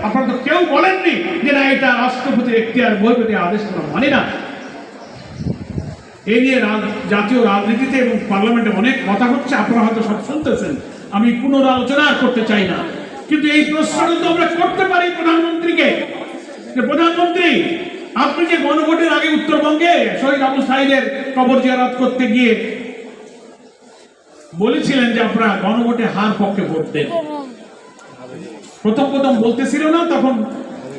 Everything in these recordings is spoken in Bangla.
আপনারা তো কেউ বলেননি যে না এটা রাষ্ট্রপতির এখতিয়ার, বহির্গত আদেশ আমরা মানি না। এই নিয়ে জাতীয় রাজনীতিতে এবং পার্লামেন্টে অনেক কথা হচ্ছে, আপনারা হয়তো সব শুনতেছেন, আমি পুনরালোচনা করতে চাই না। কিন্তু এই প্রশ্নটা তো আমরা করতে পারি প্রধানমন্ত্রীকে, যে প্রধানমন্ত্রী আপনি যে গণভোটের আগে উত্তরবঙ্গে শহীদ আবু সাঈদের কবর জিয়ারত করতে গিয়ে বলেছিলেন যে আপনারা গণভোটে হার পক্ষে ভোট দেন, প্রথম বলতেছিল না, তখন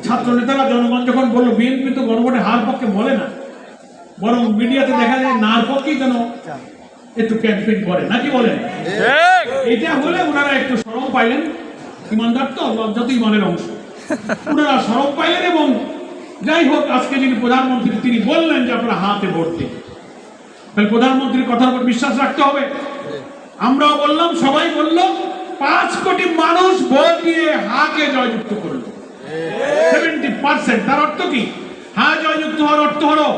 ছাত্র নেতারা জনগণ যখন বললো বিএনপি তো গণভোটে হার পক্ষে বলে না, বরং মিডিয়াতে দেখা যায় নার পক্ষেই যেন একটু ক্যাম্পেইন করে, নাকি বলেন? এটা হলে ওনারা একটু শরম পাইলেন, ইমানদার তো লজ্জা তো ইমানের অংশ, ওনারা শরম পাইলেন। এবং যাই হোক, আজকে যিনি প্রধানমন্ত্রী তিনি বললেন যে আপনারা হাতে ভোট দিন, তাহলে প্রধানমন্ত্রীর কথার উপর বিশ্বাস রাখতে হবে। আমরাও বললাম, সবাই বললো, 5 কোটি মানুষ ভোট দিয়ে হাকে জয়যুক্ত করলো 70%। তার অর্থ কি? হা জয়যুক্ত হওয়ার অর্থ হলো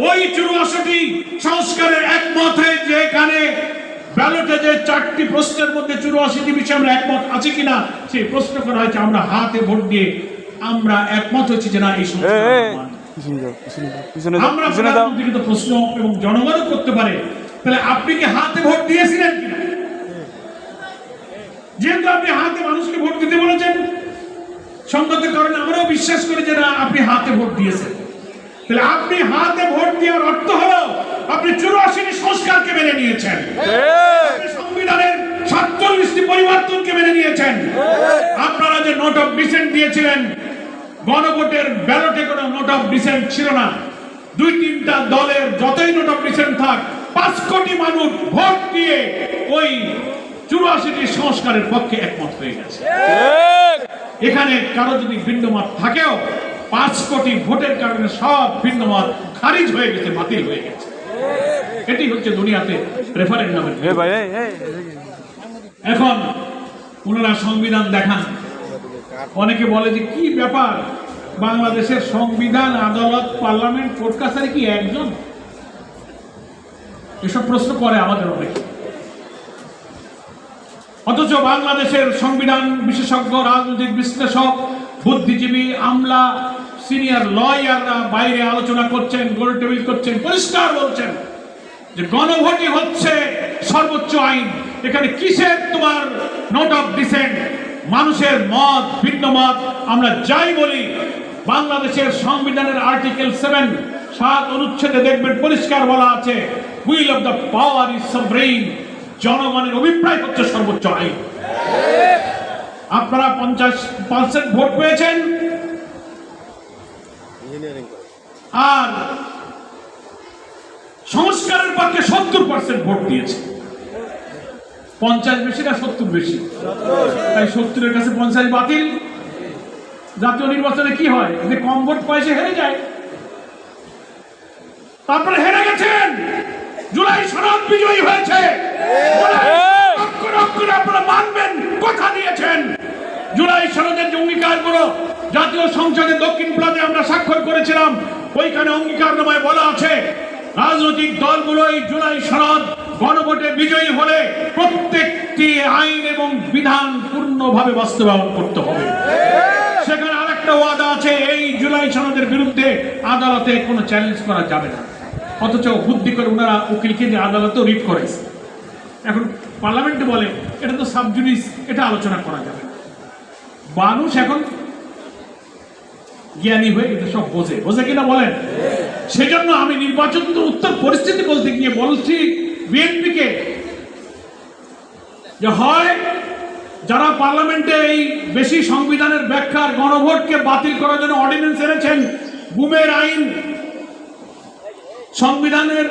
ওই 84টি সংস্কারের একমত হয়ে যেখানে ব্যালটে যে 4টি প্রশ্নের মধ্যে 84টি বিষয়ে আমরা একমত আছি কিনা সেই প্রশ্ন করা হয়েছে, আমরা হাতে ভোট দিয়ে আমরা একমত হয়েছি যে না এই আমরা প্রধানমন্ত্রীকে তো প্রশ্ন এবং জনগণও করতে পারে, তাহলে আপনি কি হাতে ভোট দিয়েছিলেন কিনা? যেহেতু আপনি হাতে মানুষকে ভোট দিতে বলেছেন, সংগত কারণে আমরাও বিশ্বাস করি যে না আপনি হাতে ভোট দিয়েছেন। তাহলে আপনি হাতে ভোট দেওয়ার অর্থ হলো আপনি 84টি সংস্কারকে মেনে নিয়েছেন, আপনি সংবিধানের 47টি পরিবর্তনকে মেনে নিয়েছেন। আপনারা যে নোট অফ ডিসেন্ট দিয়েছিলেন, গণভোটের ব্যালটে কোনো নোট অফ ডিসেন্ট ছিল না। 2-3টা দলের যতই নোট অফ ডিসেন্ট থাক, 5 কোটি মানুষ ভোট দিয়ে ওই 84টি সংস্কারের পক্ষে একমত হয়ে গেছে। এখানে কারো যদি ভিন্নমত থাকেও 5 কোটি ভোটের কারণে সব ভিন্নমত খারিজ হয়ে গেছে, বাতিল হয়ে গেছে। এটি হচ্ছে দুনিয়াতে রেফারেন্ডামের। এখন ওনারা সংবিধান দেখান, অনেকে বলে যে কি ব্যাপার, বাংলাদেশের সংবিধান, আদালত, পার্লামেন্ট, কোর্ট কাছারি কি একজন? এসব প্রশ্ন করে আমাদের অনেকে। অথচ বাংলাদেশের সংবিধান বিশেষজ্ঞ, রাজনৈতিক বিশ্লেষক, বুদ্ধিজীবী, আমলা, সিনিয়র লয়াররা বাইরে আলোচনা করছেন, গোল টেবিল করছেন, পরিষ্কার বলছেন যে গণভোটই হচ্ছে সর্বোচ্চ আইন। এখানে কিসের তোমার নোট অফ ডিসেন্ট? মানুষের মত, ভিন্ন মত, আমরা যাই বলি, বাংলাদেশের সংবিধানের আর্টিকেল 7 অনুচ্ছেদে দেখবেন পরিষ্কার বলা আছে, will of the power is sovereign, জনগণের অভিপ্রায় হচ্ছে সর্বোচ্চ আইন। আপনারা 50% ভোট পেয়েছেন, আর সংস্কারের পক্ষে 70% ভোট দিয়েছে। 50 বেশি না 70 বেশি? তাই 70-এর কাছে 50 বাতিল। জাতীয় নির্বাচনে কি হয়, যে কম ভোট পয়সা হেরে যায়। তারপরে হেরে গেছেন, জুলাই সনদ বিজয়ী হয়েছে, আপনারা মানবেন, কথা দিয়েছেন। জুলাই সনদের যে অঙ্গীকারগুলো জাতীয় সংসদে দক্ষিণ প্লাজে আমরা স্বাক্ষর করেছিলাম, ওইখানে অঙ্গীকারনামায় বলা আছে রাজনৈতিক দলগুলো এই জুলাই সনদ গণভোটে বিজয়ী হলে প্রত্যেকটি আইন এবং বিধান পূর্ণভাবে বাস্তবায়ন করতে হবে। সেখানে আরেকটা ওয়াদা আছে, এই জুলাই সনদের বিরুদ্ধে আদালতে কোনো চ্যালেঞ্জ করা যাবে না। অথচ বুদ্ধি করে ওনারা উকিলকে দিয়ে আদালতেও রিট করেছে। এখন পার্লামেন্টে বলে এটা তো সাবজুডিস, এটা আলোচনা করা যাবে না। মানুষ এখন জ্ঞানী হয়ে গেছে, সব বোঝে কিনা বলেন? সেজন্য আমি নির্বাচন উত্তর পরিস্থিতি বলতে গিয়ে বলছি বিএনপিকে যে হয় যারা পার্লামেন্টে এই বেশি সংবিধানের ব্যাখ্যার গণভোটকে বাতিল করার জন্য অর্ডিন্যান্স এনেছেন, গুমের আইন, সংবিধানের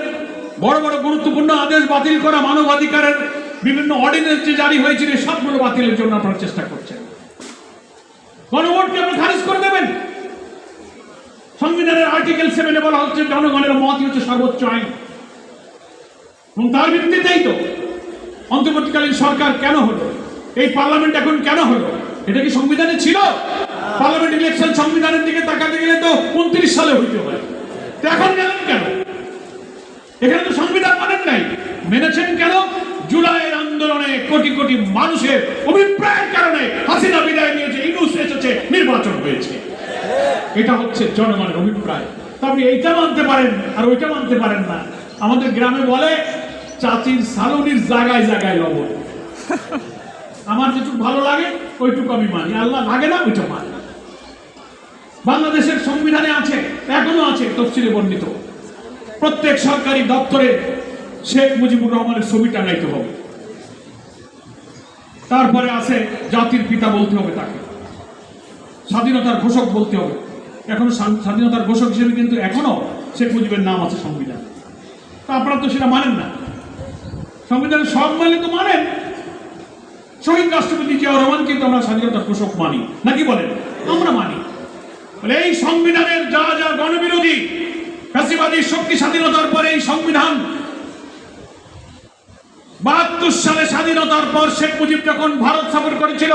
বড় বড় গুরুত্বপূর্ণ আদেশ বাতিল করা, মানবাধিকারের বিভিন্ন অর্ডিন্যান্স যে জারি হয়েছিল সবগুলো বাতিলের জন্য আপনারা চেষ্টা করছেন। গণভোটকে আপনি খারিজ করে দেবেন। সংবিধানের আর্টিকেল 7-এ বলা হচ্ছে জনগণের মতই হচ্ছে সর্বোচ্চ আইন, এবং তার ভিত্তিতেই তো অন্তর্বর্তীকালীন সরকার কেন হলো, এই পার্লামেন্ট এখন কেন হলো? এটা কি সংবিধানে ছিল? পার্লামেন্ট ইলেকশন সংবিধানের দিকে তাকাতে গেলে তো 29 সালে হইতে হয়, এখন গেলেন কেন? এখানে তো সংবিধান মানেন নাই, মেনেছেন কেন? জুলাইয়ের আন্দোলনে কোটি কোটি মানুষের অভিপ্রায়ের কারণে হাসিনা বিদায় নিয়েছে, ইউনূস এসেছে, নির্বাচন হয়েছে। এটা হচ্ছে জনগণের অভিপ্রায়। তবে এইটা মানতে পারেন আর ওইটা মানতে পারেন না। আমাদের গ্রামে বলে চাচির সালুনির জায়গায় জায়গায় লবণ। আমার যেটুকু ভালো লাগে ওইটুকু আমি মানি, আল্লাহ লাগে না ওইটা মানি। বাংলাদেশের সংবিধানে আছে, এখনো আছে তফসিলে বর্ণিত, প্রত্যেক সরকারি দপ্তরে শেখ মুজিবুর রহমানের ছবি টাঙাইতে হবে। তারপরে আছে জাতির পিতা বলতে হবে তাকে, স্বাধীনতার ঘোষক বলতে হবে। এখনো স্বাধীনতার ঘোষক হিসেবে কিন্তু এখনো শেখ মুজিবের নাম আছে সংবিধান। তা আপনারা তো সেটা মানেন না। সংবিধানের সব মানলে তো মানেন। শহীদ রাষ্ট্রপতি জিয়াউর রহমান কিন্তু আমরা স্বাধীনতার ঘোষক মানি নাকি বলেন? আমরা মানি। এই সংবিধানের যা যা গণবিরোধী ফ্যাসিবাদী শক্তি স্বাধীনতার পরে এই সংবিধান ৭২ সালে স্বাধীনতার পর শেখ মুজিব যখন ভারত সফর করেছিল,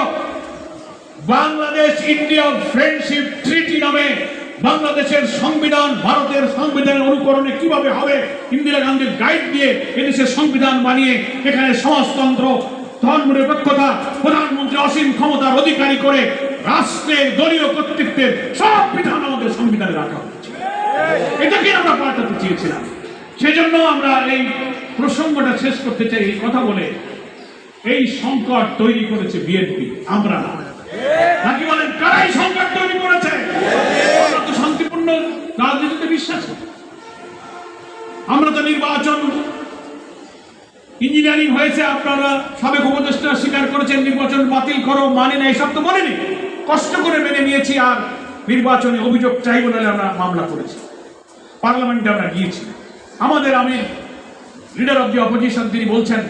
বাংলাদেশ ইন্ডিয়া ফ্রেন্ডশিপ ট্রিটি নামে বাংলাদেশের সংবিধান ভারতের সংবিধানের অনুকরণে কিভাবে হবে ইন্দিরা গান্ধীর গাইড দিয়ে এদেশের সংবিধান বানিয়ে এখানে সমাজতন্ত্র, ধর্মনিরপেক্ষতা, প্রধানমন্ত্রী অসীম ক্ষমতার অধিকারী করে রাষ্ট্রের দলীয় কর্তৃত্বের সব বিধান আমাদের সংবিধানে রাখা হচ্ছে। এটাকে আমরা পাল্টাতে চেয়েছিলাম। সেজন্য আমরা এই প্রসঙ্গটা শেষ করতে চাই এই কথা বলে, এই সংকট তৈরি করেছে বিএনপি, আমরা না। নাকি বলেন কারাই সংকট তৈরি করেছে? আমরা তো শান্তিপূর্ণ রাজনীতিতে বিশ্বাস করি। আমরা তো নির্বাচন ইঞ্জিনিয়ারিং হয়েছে, আপনারা সাবেক উপদেষ্টা স্বীকার করেছেন নির্বাচন বাতিল করো, মানে না, এইসব তো বলেনি। কষ্ট করে মেনে নিয়েছি আর নির্বাচনে অভিযোগ চাইব না আমরা মামলা করেছি, পার্লামেন্টে আমরা গিয়েছি। আমাদের আমির লিডার অফ দি অপোজিশন তিনি বলছেন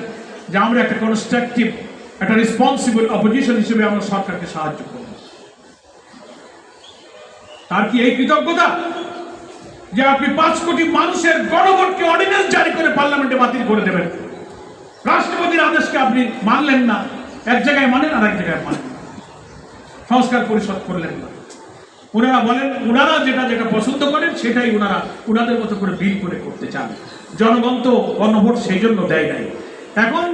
যে আমরা একটা কনস্ট্রাকটিভ, একটা রেসপন্সিবল অপোজিশন হিসেবে আমরা সরকারকে সাহায্য করব। তার কি এই কৃতজ্ঞতা যে আপনি ৫ কোটি মানুষের গণভোটকে অর্ডিন্যান্স জারি করে পার্লামেন্টে বাতিল করে দেবেন? রাষ্ট্রপতির আদেশকে আপনি মানলেন না, এক জায়গায় মানেন আর এক জায়গায় মানেন, সংস্কার পরিষদ করলেন না। ওনারা বলেন ওনারা যেটা যেটা পছন্দ করেন সেটাই ওনারা ওনাদের মতো করে বিল করে করতে চান। জনগণ তো গণভোট সেই জন্য দেয় নাই। এখন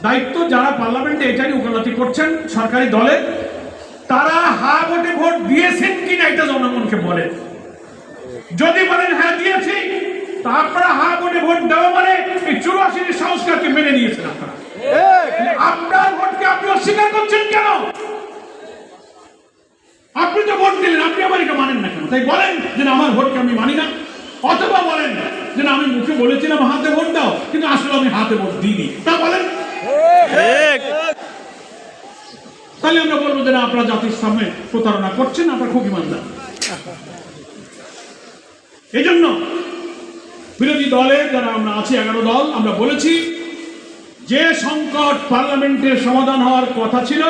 দায়িত্ব যারা পার্লামেন্টে এটাই ওকালতি করছেন সরকারি দলের, তারা হা ভোটে ভোট দিয়েছেন কিনা এটা জনগণকে বলেন। যদি বলেন হ্যাঁ দিয়েছি, তা আপনারা হা ভোটে ভোট দেওয়া মানে এই ৮৪ সংস্কারকে মেনে নিয়েছেন আপনারা। আপনার ভোটকে আপনি অস্বীকার করছেন কেন? আপনি তো ভোট দিলেন, আপনি আমার এটা মানেন না কেন? তাই বলেন যে আমার ভোটকে আমি মানি না, অথবা বলেন যে আমি মুখে বলেছিলাম হাতে ভোট দাও, কিন্তু আসলে আমি হাতে ভোট দিইনি, তা বলেন। তাহলে আমরা বলবো যে আপনারা জাতির সামনে প্রতারণা করছেন, আপনারা খুব ইমানদার। এই জন্য বিরোধী দলে যারা আমরা আছি 11 দল, আমরা বলেছি যে সংকট পার্লামেন্টে সমাধান হওয়ার কথা ছিল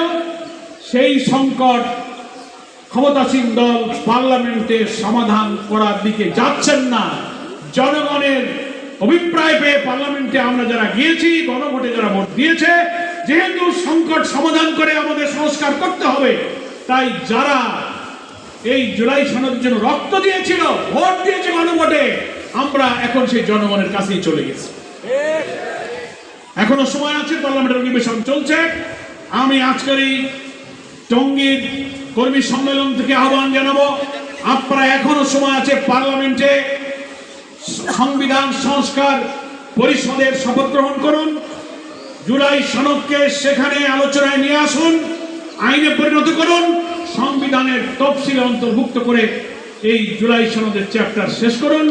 সেই সংকট ক্ষমতাসীন দল পার্লামেন্টে সমাধান করার দিকে যাচ্ছেন না। জনগণের অভিপ্রায় পেয়ে পার্লামেন্টে আমরা যারা গিয়েছি, গণভোটে যারা ভোট দিয়েছে, যেহেতু সংকট সমাধান করে আমাদের সংস্কার করতে হবে, তাই যারা এই জুলাই সনদের জন্য রক্ত দিয়েছিল, ভোট দিয়েছে গণভোটে, আমরা এখন সেই জনগণের কাছেই চলে গেছি। এখনো সময় আছে, পার্লামেন্টের অধিবেশন চলছে। আমি আজকের এই টঙ্গীর কর্মী সম্মেলন থেকে আহ্বান জানাবো, আপনারা এখনো সময় আছে, পার্লামেন্টে সংবিধান সংস্কার পরিষদের শপথ গ্রহণ করুন, জুলাই সনদকে সেখানে আলোচনায় নিয়ে আসুন, আইনে পরিণত করুন, সংবিধানের তফসিল অন্তর্ভুক্ত করে এই জুলাই সনদের চ্যাপ্টার শেষ করুন।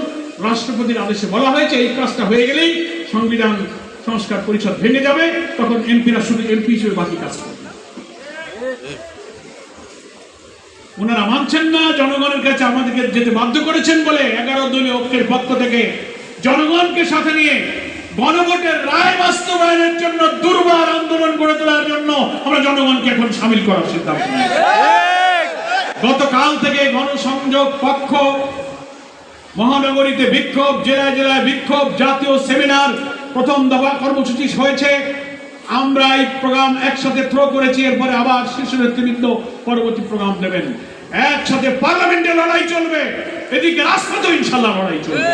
রাষ্ট্রপতির আদেশে বলা হয়েছে এই কাজটা হয়ে গেলেই সংবিধান সংস্কার পরিষদ ভেঙে যাবে, তখন এমপিরা শুধু এমপি হিসেবে বাকি কাজ করবে। ওনারা মানছেন না, জনগণের কাছে আমাদেরকে যেতে বাধ্য করেছেন বলে 11 দলীয় ঐক্যের পক্ষ থেকে জনগণকে সাথে নিয়ে গণভোটের রায় বাস্তবায়নের জন্য দুর্বার আন্দোলন গড়ে তোলার জন্য আমরা জনগণকে এখন সামিল করার সিদ্ধান্ত নিয়েছি। গতকাল থেকে গণসংযোগ পক্ষ মহানগরীতে বিক্ষোভ, জেলায় জেলায় বিক্ষোভ, জাতীয় সেমিনার, প্রথম দফা কর্মসূচি হয়েছে। আমরা এই প্রোগ্রাম একসাথে থ্রো করেছি, এরপরে আবার শীর্ষ নেতৃবৃন্দ পরবর্তী প্রোগ্রাম দেবেন। একসাথে পার্লামেন্টে লড়াই চলবে, এদিকে রাজপথেও ইনশাল্লাহ লড়াই চলবে।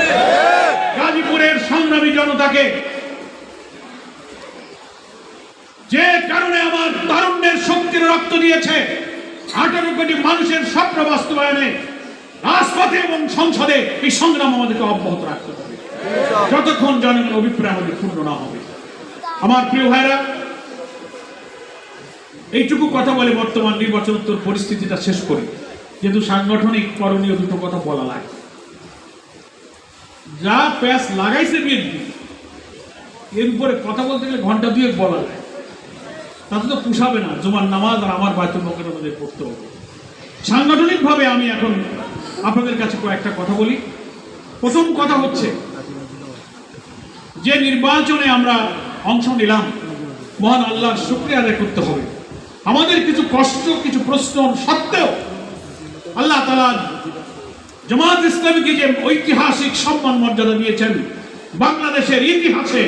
গাজীপুরের সংগ্রামী জনতাকে যে কারণে আমার তারুণ্যের শক্তির রক্ত দিয়েছে, 18 কোটি মানুষের স্বপ্ন বাস্তবায়নে রাজপথে এবং সংসদে এই সংগ্রাম আমাদেরকে অব্যাহত রাখতে হবে যতক্ষণ জনগণের অভিপ্রায় আমাদের পূর্ণ না হবে। আমার প্রিয় ভাইরা, এইটুকু কথা বলে বর্তমান নির্বাচনোত্তর পরিস্থিতিটা শেষ করি, যেহেতু সাংগঠনিক করণীয় দুটো কথা বলা লাগে। যা প্যাস লাগাইছে বিএনপি, এর উপরে কথা বলতে গেলে ঘন্টা দুয়েক বলা যায়, তাতে তো পুষাবে না। জুমার নামাজ আর আমার বায়তুল মোকাররমে পড়তে হবে। সাংগঠনিকভাবে আমি এখন আপনাদের কাছে কয়েকটা কথা বলি। প্রথম কথা হচ্ছে, যে নির্বাচনে আমরা অংশ নিলাম, মহান আল্লাহর শুকরিয়া আদায় করতে হবে। আমাদের কিছু কষ্ট, কিছু প্রশ্ন সত্ত্বেও আল্লাহ তাআলা জামাত ইসলামীকে যে ঐতিহাসিক সম্মান মর্যাদা দিয়েছেন, বাংলাদেশের ইতিহাসে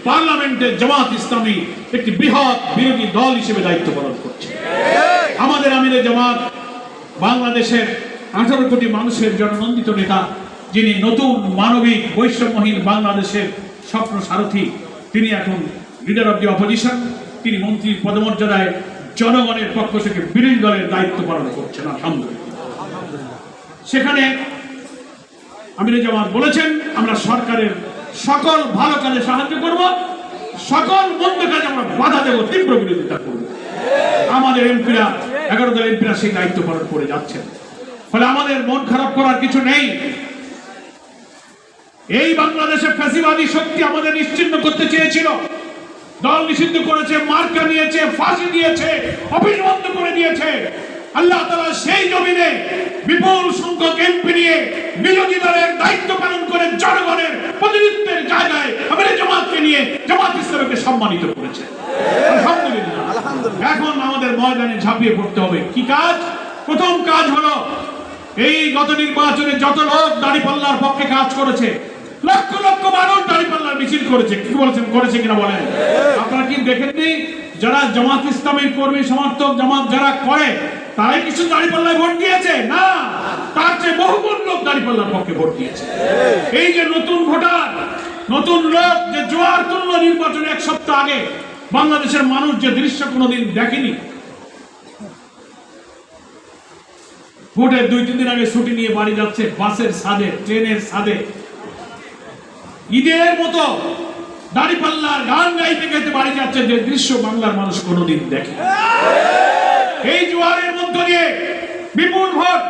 পার্লামেন্টে জামাত ইসলামী একটি বৃহৎ বিরোধী দল হিসেবে দায়িত্ব পালন করছে। আমাদের আমিরে জামাত বাংলাদেশের 18 কোটি মানুষের জননন্দিত নেতা, যিনি নতুন মানবিক বৈষম্যহীন বাংলাদেশের স্বপ্ন সারথী। তিনি এখন লিডার অব দি অপোজিশন, তিনি মন্ত্রীর পদমর্যাদায় জনগণের পক্ষ থেকে বিরোধী দলের দায়িত্ব পালন করছেন। আলহামদুলিল্লাহ। সেখানে আমিরে জামাত বলেছেন, আমরা সরকারের সকল ভালো কাজে সাহায্য করব, সকল মন্দ কাজে আমরা বাধা দেব, তীব্র বিরোধিতা করব। আমাদের এমপিরা, 11 দলের এমপিরা সেই দায়িত্ব পালন করে যাচ্ছেন। ফলে আমাদের মন খারাপ করার কিছু নেই। এই বাংলাদেশে ফ্যাসিবাদী শক্তি আমাদের নিশ্চিহ্ন করতে চেয়েছিল, দল নিষিদ্ধ করেছে, মার্কা নিয়েছে, ফাঁসি দিয়েছে, অফিস বন্ধ করে দিয়েছে। আল্লাহ তাআলা সেই জমিনে বিপুল সংখ্যক এমপি নিয়ে বিরোধী দলের দায়িত্ব পালন করে জনগণের প্রতিনিধিত্বের জায়গায় আমাদের জামাতকে নিয়ে জামাত ইসলামীকে সম্মানিত করেছে। আলহামদুলিল্লাহ। এখন আমাদের ময়দানে ঝাঁপিয়ে পড়তে হবে। কি কাজ? প্রথম কাজ হলো, এই গত নির্বাচনে যত লোক দাঁড়িপাল্লার পক্ষে কাজ করেছে, লক্ষ লক্ষ মানুষ দাঁড়িপাল্লার মিছিল করেছে, কি বলেছেন, করেছে কিনা বলেন? আপনারা কি দেখেননি? যারা জামাত ইসলামীর কর্মী সমর্থক, জামাত যারা করে, তারাই কিছু দাঁড়িপাল্লায় ভোট দিয়েছে না, তার চেয়ে বহুগুণ লোক দাঁড়িপাল্লার পক্ষে ভোট দিয়েছে। এই যে নতুন ভোটার, নতুন লোক, যে জোয়ার তুল্য নির্বাচনে 1 সপ্তাহ আগে বাংলাদেশের মানুষ যে দৃশ্য কোনোদিন দেখেনি। ভোটের 2-3 দিন আগে ছুটি নিয়ে বাড়ি যাচ্ছে, বাসের ছাদে, ট্রেনের ছাদে, ঈদের মতো দাঁড়িপাল্লার গান গাইতে গাইতে বাড়ি যাচ্ছে, যে দৃশ্য বাংলার মানুষ কোনোদিন দেখে। এই জোয়ারের মধ্য দিয়ে বিপুল ভোট।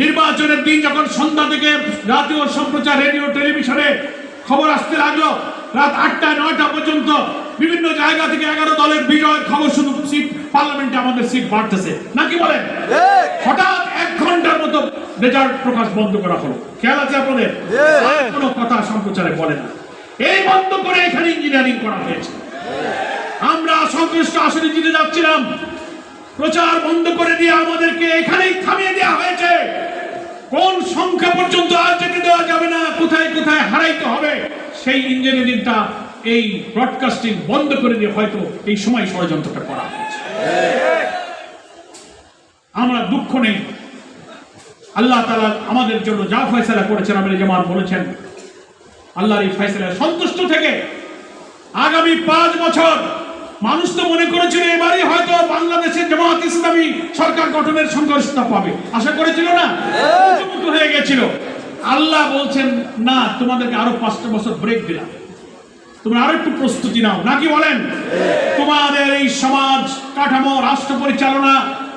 নির্বাচনের দিন যখন সন্ধ্যা থেকে জাতীয় সম্প্রচার রেডিও টেলিভিশনে খবর আসতে লাগলো, রাত 8টা-9টা পর্যন্ত বিভিন্ন জায়গা থেকে 11 দলের বিজয়ের খবর, শুধু সিট পার্লামেন্টে আমাদের সিট বাড়তেছে, নাকি বলেন? হঠাৎ 1 ঘন্টার মতো রেজাল্ট প্রকাশ বন্ধ করা হলো। খেয়াল আছে আপনাদের? কোনো কথা সম্প্রচারে বলে না। এই বন্ধ করে এখানে ইঞ্জিনিয়ারিং করা হয়েছে। আমরা সংশ্লিষ্ট আসনে জিতে যাচ্ছিলাম, প্রচার বন্ধ করে দিয়ে আমাদেরকে এখানেই থামিয়ে দেওয়া হয়েছে। কোন সংখ্যা পর্যন্ত আর যেতে দেওয়া যাবে না, কোথায় কোথায় হারাইতে হবে, সেই ইঞ্জিনিয়ারিংটা, এই ব্রডকাস্টিং বন্ধ করে দিয়ে হয়তো এই সময় ষড়যন্ত্রটা করা হয়েছে। আমরা দুঃখ নেই। আল্লাহ তাআলা আমাদের জন্য যা ফয়সালা করেছেন, আমিরে জামাত বলেছেন, আল্লাহর এই ফয়সালায় সন্তুষ্ট থেকে আগামী 5 বছর, মানুষ তো মনে করেছিল এবারই হয়তো বাংলাদেশের জামাত ইসলামী সরকার গঠনের সংঘর্ষতা পাবে, আশা করেছিল না, হয়ে গেছিল। আল্লাহ বলছেন, না, তোমাদেরকে আরো 5টা বছর ব্রেক দিলাম, তোমরা আরো একটু প্রস্তুতি নাও, নাকি বলেন? তোমাদের এই সমাজ কাঠামো, রাষ্ট্র পরিচালনা,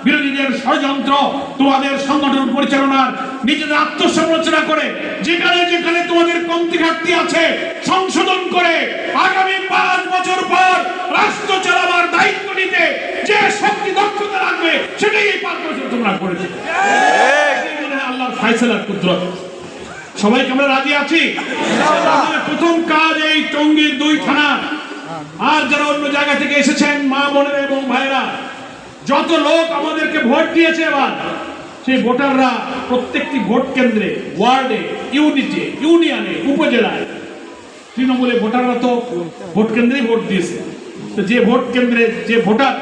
বিরোধীদের ষড়যন্ত্র, তোমাদের সংগঠন পরিচালনার নিজেদের আত্মসমালোচনা করে যেখানে যেখানে তোমাদের কমতি ঘাটতি আছে সংশোধন করে আগামী 5 বছর পর রাষ্ট্র চালাবার দায়িত্ব নিতে যে শক্তি দক্ষতা রাখবে, সেটাই এই 5 বছর তোমরা করেছো। আল্লাহর ফয়সালার কুদরত। সবাইকে আমরা রাজি আছি? প্রথম কাজ এই টঙ্গীর 2 থানা, আর যারা অন্য জায়গা থেকে এসেছেন, মা বোনেরা এবং ভাইরা, যত লোক আমাদেরকে ভোট দিয়েছে, এবার সেই ভোটাররা প্রত্যেকটি ভোট কেন্দ্রে, ওয়ার্ডে, ইউনিটে, ইউনিয়নে, উপজেলায়, তৃণমূলে ভোটাররা তো ভোট কেন্দ্রেই ভোট দিয়েছে। তো যে ভোট কেন্দ্রে যে ভোটার